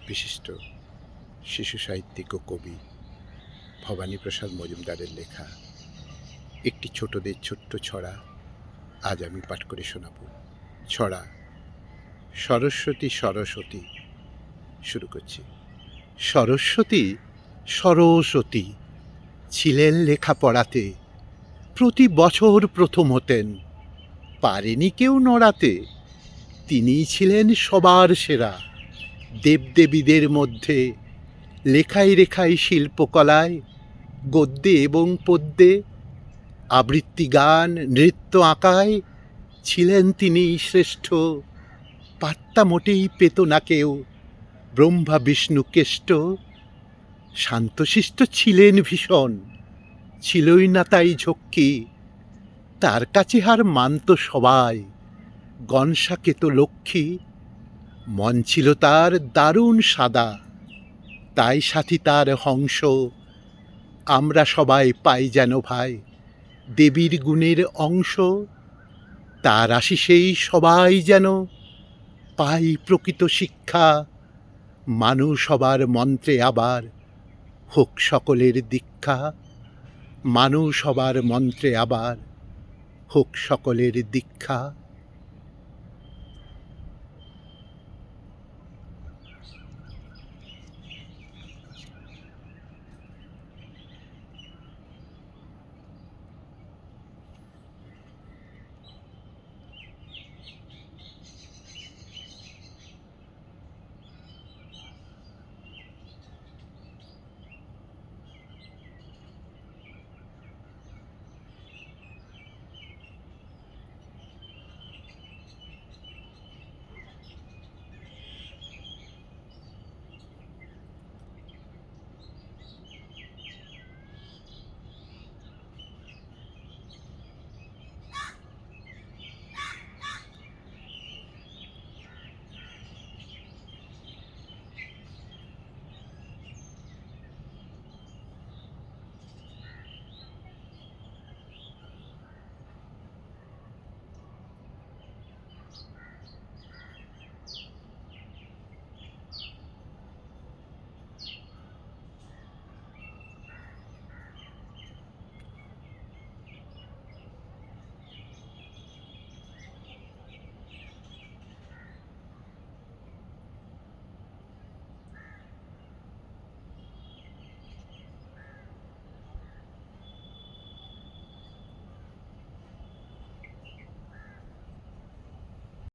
বিশিষ্ট শিশু সাহিত্যিক ও কবি ভবানীপ্রসাদ মজুমদারের লেখা একটি ছোটদের ছোট্ট ছড়া আজ আমি পাঠ করে শোনাব। ছড়া সরস্বতী সরস্বতী। শুরু করছি। সরস্বতী সরস্বতী ছিলেন লেখাপড়াতে, প্রতি বছর প্রথম হতেন, পারেনি কেউ নড়াতে। তিনিই ছিলেন সবার সেরা, দেবদেবীদের মধ্যে লেখায় রেখায় শিল্পকলায়, গদ্যে এবং পদ্যে, আবৃত্তি গান নৃত্য আঁকায় ছিলেন তিনি শ্রেষ্ঠ। পাত্তা মোটেই পেত না কেউ ব্রহ্মা বিষ্ণু কেষ্ট। শান্তশিষ্ট ছিলেন ভীষণ, ছিলই না তাই ঝক্কি। তার কাছে হার মানত সবাই, গণসাকেত লক্ষ্মী। মন ছিল তার দারুণ সাদা, তাই সাথী তার হংস। আমরা সবাই পাই যেন ভাই দেবীর গুণের অংশ। তার আশিসেই সবাই যেন পাই প্রকৃত শিক্ষা। মানুষ সবার মন্ত্রে আবার হোক সকলের দীক্ষা। মানুষ সবার মন্ত্রে আবার হোক সকলের দীক্ষা।